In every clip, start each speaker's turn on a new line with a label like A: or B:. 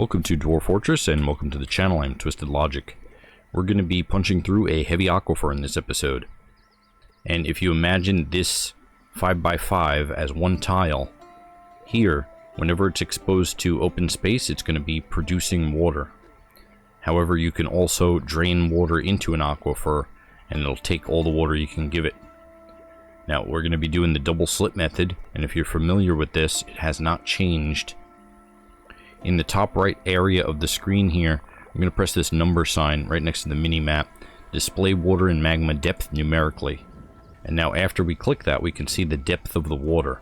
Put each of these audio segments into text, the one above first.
A: Welcome to Dwarf Fortress and welcome to the channel. I'm Twisted Logic. We're going to be punching through a heavy aquifer in this episode. And if you imagine this 5x5 as one tile, here, whenever it's exposed to open space, it's going to be producing water. However, you can also drain water into an aquifer and it'll take all the water you can give it. Now, we're going to be doing the double slit method, and if you're familiar with this, it has not changed. In the top right area of the screen here, I'm going to press this number sign right next to the mini-map, display water and magma depth numerically. And now after we click that, we can see the depth of the water.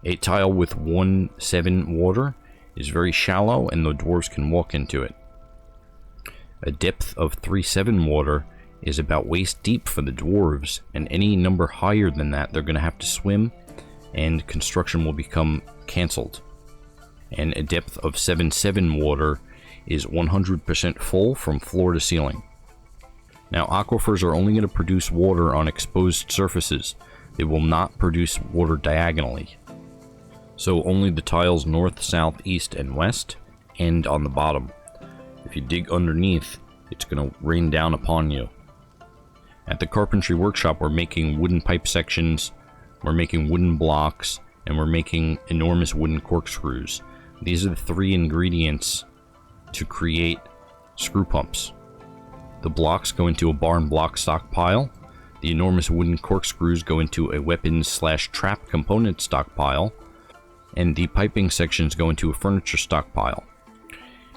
A: A tile with 1.7 water is very shallow and the dwarves can walk into it. A depth of 3.7 water is about waist deep for the dwarves, and any number higher than that, they're going to have to swim and construction will become cancelled. And a depth of 7.7 water is 100% full from floor to ceiling. Now, aquifers are only going to produce water on exposed surfaces. They will not produce water diagonally. So only the tiles north, south, east, and west end on the bottom. If you dig underneath, it's going to rain down upon you. At the carpentry workshop, we're making wooden pipe sections, we're making wooden blocks, and we're making enormous wooden corkscrews. These are the three ingredients to create screw pumps. The blocks go into a barn block stockpile. The enormous wooden corkscrews go into a weapons/trap component stockpile. And the piping sections go into a furniture stockpile.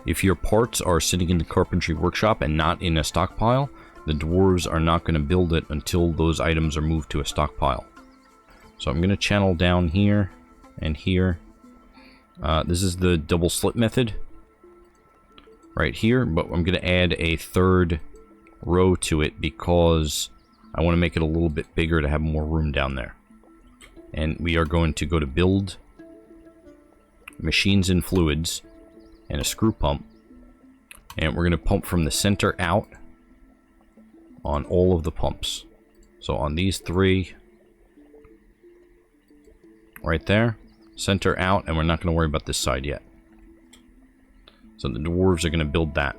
A: If your parts are sitting in the carpentry workshop and not in a stockpile, the dwarves are not going to build it until those items are moved to a stockpile. So I'm going to channel down here and here. This is the double slit method right here, but I'm going to add a third row to it because I want to make it a little bit bigger to have more room down there. And we are going to go to build, machines and fluids, and a screw pump, and we're going to pump from the center out on all of the pumps. So on these three right there, center out, and we're not going to worry about this side yet. So the dwarves are going to build that.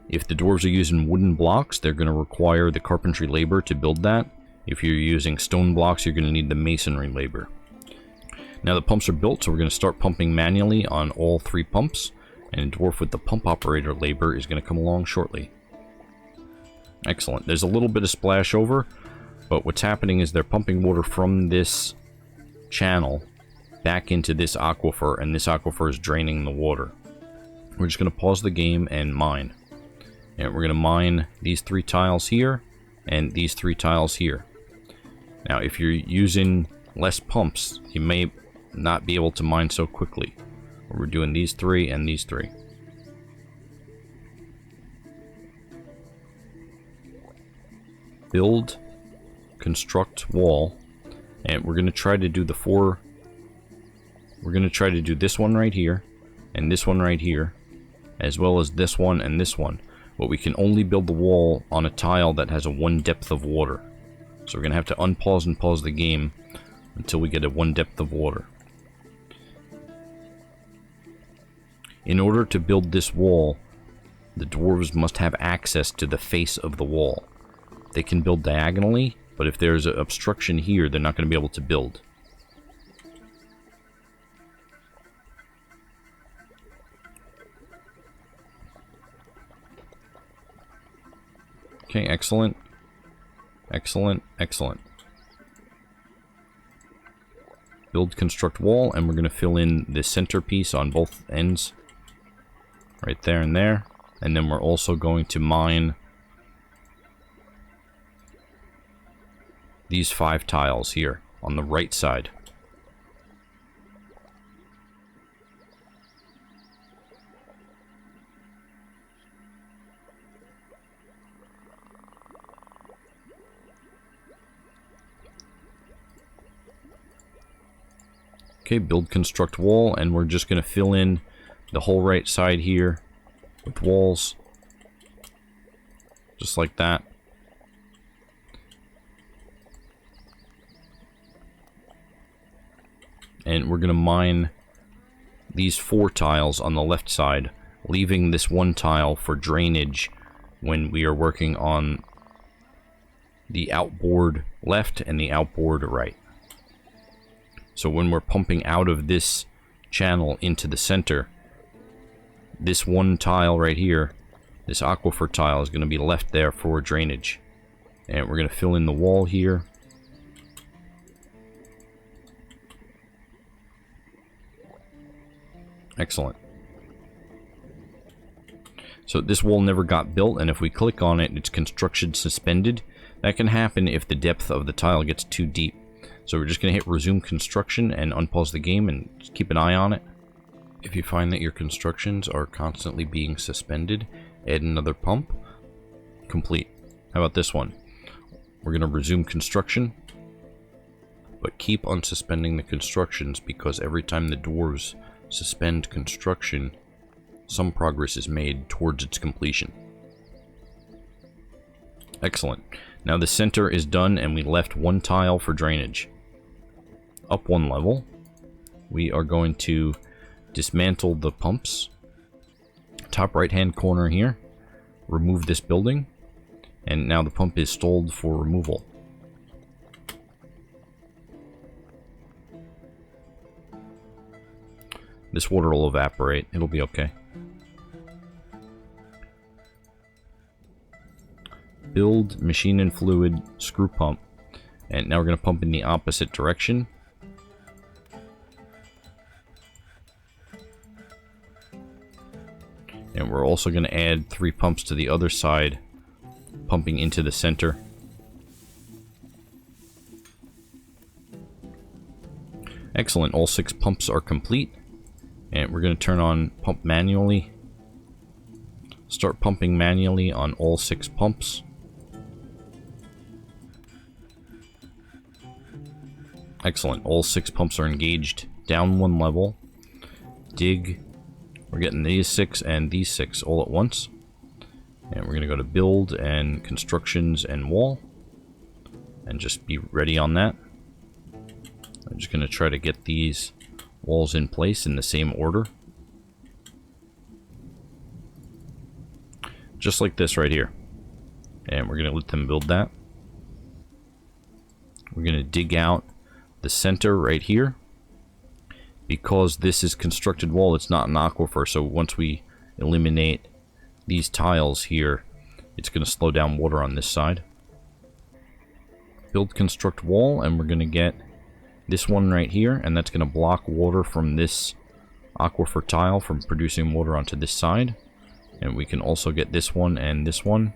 A: If the dwarves are using wooden blocks, they're going to require the carpentry labor to build that. If you're using stone blocks, you're going to need the masonry labor. Now the pumps are built, so we're going to start pumping manually on all three pumps, and a dwarf with the pump operator labor is going to come along shortly. Excellent. There's a little bit of splash over, but what's happening is they're pumping water from this channel back into this aquifer, and this aquifer is draining the water. We're just going to pause the game and mine. And we're going to mine these three tiles here and these three tiles here. Now if you're using less pumps, you may not be able to mine so quickly. We're doing these three and these three. Build, construct wall, and we're going to try to do the four. We're going to try to do this one right here and this one right here, as well as this one and this one. But we can only build the wall on a tile that has a 1 depth of water. So we're going to have to unpause and pause the game until we get a 1 depth of water. In order to build this wall, the dwarves must have access to the face of the wall. They can build diagonally, but if there's an obstruction here, they're not going to be able to build. Okay, excellent. Excellent, excellent. Build, construct wall, and we're going to fill in the centerpiece on both ends. Right there and there. And then we're also going to mine these 5 tiles here on the right side. Okay, build, construct wall, and we're just going to fill in the whole right side here with walls. Just like that. And we're going to mine these 4 tiles on the left side, leaving this 1 tile for drainage when we are working on the outboard left and the outboard right. So when we're pumping out of this channel into the center, this 1 tile right here, this aquifer tile, is going to be left there for drainage. And we're going to fill in the wall here. Excellent. So this wall never got built, and if we click on it, it's construction suspended. That can happen if the depth of the tile gets too deep. So we're just going to hit resume construction and unpause the game and just keep an eye on it. If you find that your constructions are constantly being suspended, add another pump. Complete. How about this one? We're going to resume construction, but keep unsuspending the constructions, because every time the dwarves suspend construction, some progress is made towards its completion. Excellent. Now the center is done, and we left 1 tile for drainage. Up 1 level, we are going to dismantle the pumps. Top right hand corner here, remove this building, and now the pump is stalled for removal. This water will evaporate, it'll be okay. Build machine and fluid screw pump, and now we're going to pump in the opposite direction. And we're also going to add 3 pumps to the other side, pumping into the center. Excellent, all 6 pumps are complete. And we're going to turn on pump manually. Start pumping manually on all 6 pumps. Excellent, all 6 pumps are engaged. Down 1 level. Dig. We're getting these 6 and these 6 all at once. And we're going to go to build and constructions and wall. And just be ready on that. I'm just going to try to get these walls in place in the same order. Just like this right here. And we're going to let them build that. We're going to dig out the center right here. Because this is constructed wall, it's not an aquifer, so once we eliminate these tiles here, it's going to slow down water on this side. Build construct wall, and we're going to get this one right here, and that's going to block water from this aquifer tile from producing water onto this side. And we can also get this one and this one.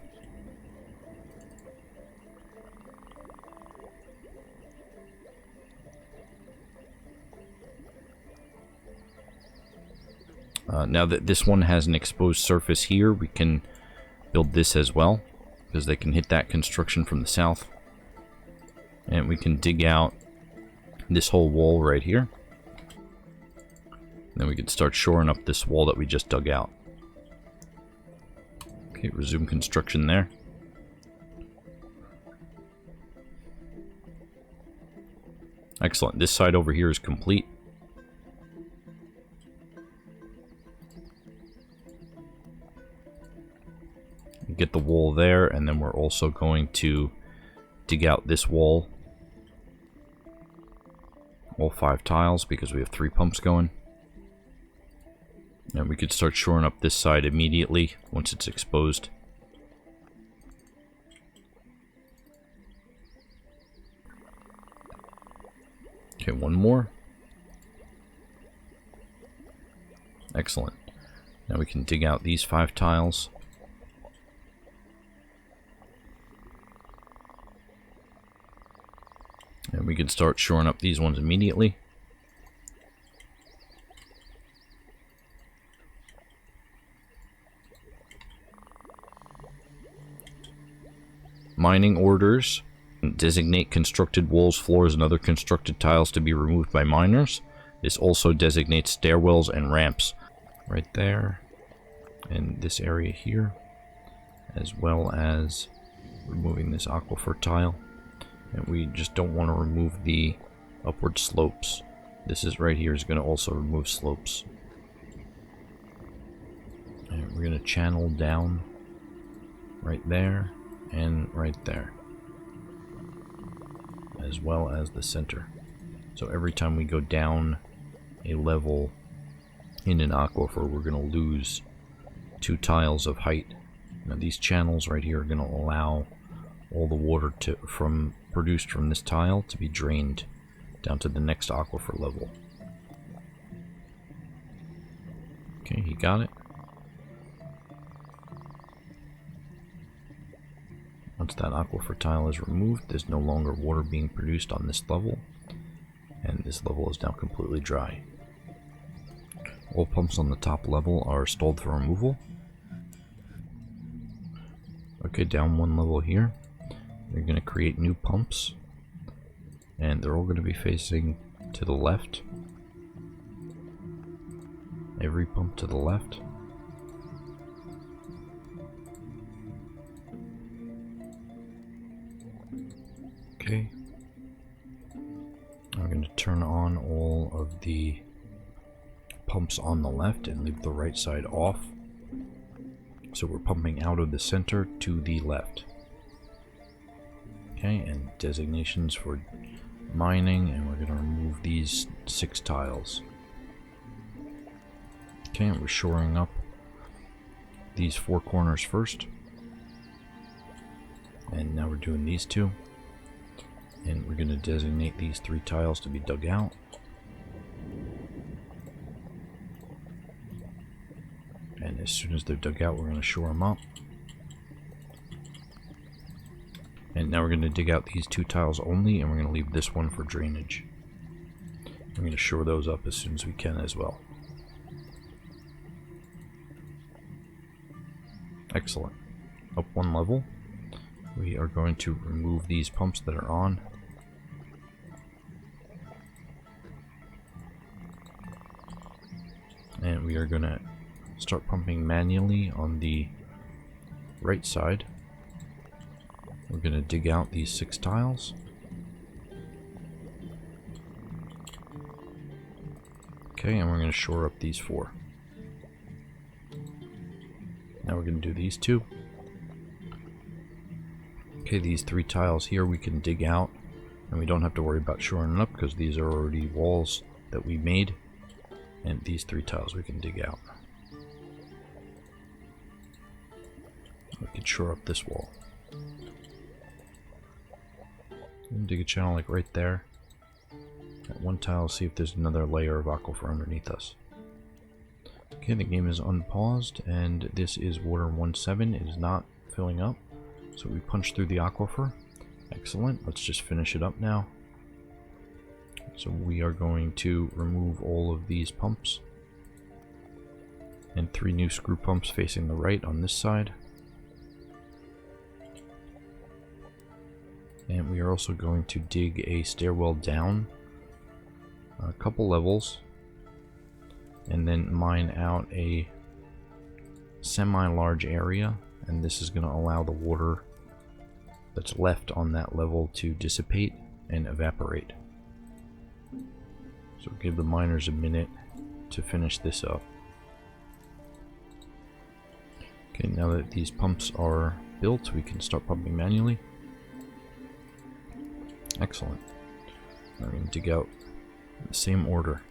A: Now that this one has an exposed surface here, we can build this as well, because they can hit that construction from the south. And we can dig out this whole wall right here. Then we can start shoring up this wall that we just dug out. Okay, resume construction there. Excellent. This side over here is complete. Get the wall there, and then we're also going to dig out this wall. All 5 tiles, because we have 3 pumps going. And we could start shoring up this side immediately once it's exposed. Okay, 1 more. Excellent. Now we can dig out these 5 tiles. And we can start shoring up these ones immediately. Mining orders. Designate constructed walls, floors, and other constructed tiles to be removed by miners. This also designates stairwells and ramps. Right there. And this area here. As well as removing this aquifer tile. And we just don't want to remove the upward slopes. This is right here is going to also remove slopes. And we're going to channel down right there and right there, as well as the center. So every time we go down a level in an aquifer, we're going to lose 2 tiles of height. Now these channels right here are going to allow all the water produced from this tile to be drained down to the next aquifer level. Okay, he got it. Once that aquifer tile is removed, there's no longer water being produced on this level, and this level is now completely dry. All pumps on the top level are stalled for removal. Okay, down 1 level here, we're going to create new pumps, and they're all going to be facing to the left. Every pump to the left. Okay. I'm going to turn on all of the pumps on the left and leave the right side off. So we're pumping out of the center to the left. Okay, and designations for mining, and we're going to remove these 6 tiles. Okay, and we're shoring up these 4 corners first. And now we're doing these 2. And we're going to designate these 3 tiles to be dug out. And as soon as they're dug out, we're going to shore them up. And now we're going to dig out these 2 tiles only, and we're going to leave this one for drainage. We're going to shore those up as soon as we can as well. Excellent. Up 1 level. We are going to remove these pumps that are on. And we are going to start pumping manually on the right side. We're going to dig out these 6 tiles. Okay, and we're going to shore up these 4. Now we're going to do these 2. Okay, these 3 tiles here we can dig out, and we don't have to worry about shoring it up because these are already walls that we made. And these 3 tiles we can dig out. We can shore up this wall. And dig a channel like right there. At 1 tile, see if there's another layer of aquifer underneath us. Okay, the game is unpaused, and this is water 1.7. It is not filling up. So we punch through the aquifer. Excellent. Let's just finish it up now. So we are going to remove all of these pumps. And 3 new screw pumps facing the right on this side. And we are also going to dig a stairwell down a couple levels. And then mine out a semi-large area. And this is going to allow the water that's left on that level to dissipate and evaporate. So give the miners a minute to finish this up. Okay, now that these pumps are built, we can start pumping manually. Excellent. Now we're going to dig out in the same order.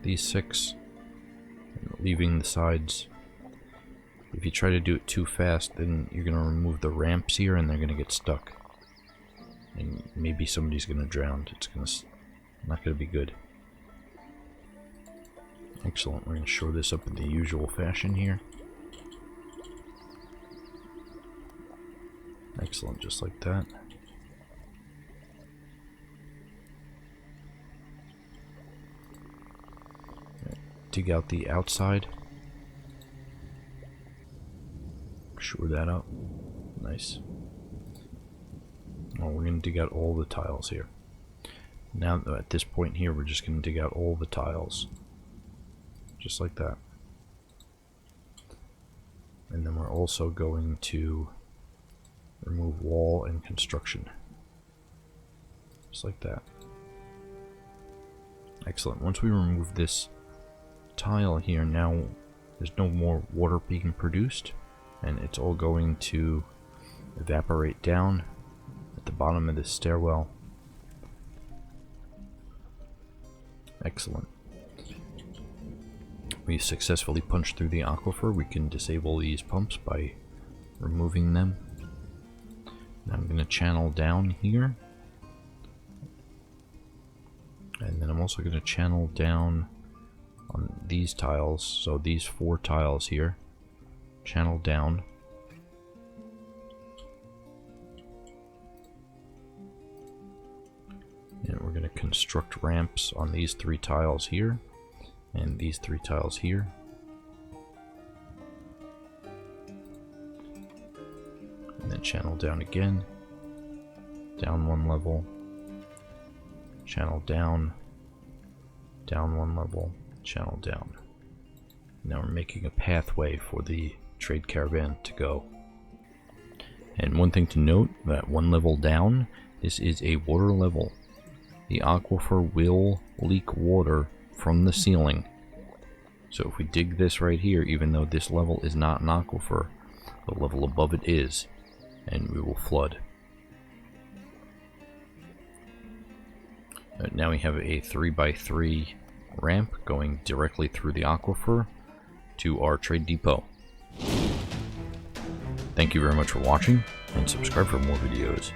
A: These 6, leaving the sides. If you try to do it too fast, then you're going to remove the ramps here and they're going to get stuck. And maybe somebody's going to drown. It's not going to be good. Excellent. We're going to shore this up in the usual fashion here. Excellent, just like that. Dig out the outside. Shore that up. Nice. Oh, we're going to dig out all the tiles here. Now, at this point here, we're just going to dig out all the tiles. Just like that. And then we're also going to remove wall and construction. Just like that. Excellent. Once we remove this tile here, now there's no more water being produced, and it's all going to evaporate down at the bottom of this stairwell. Excellent. We successfully punched through the aquifer. We can disable these pumps by removing them. Now I'm going to channel down here. And then I'm also going to channel down on these tiles. So these 4 tiles here. Channel down. And we're going to construct ramps on these 3 tiles here. And these 3 tiles here. And then channel down again. Down 1 level. Channel down. Down 1 level. Channel down. Now we're making a pathway for the trade caravan to go. And one thing to note, that 1 level down, this is a water level. The aquifer will leak water from the ceiling. So if we dig this right here, even though this level is not an aquifer, the level above it is, and we will flood. Now we have a 3x3 ramp going directly through the aquifer to our trade depot. Thank you very much for watching, and subscribe for more videos.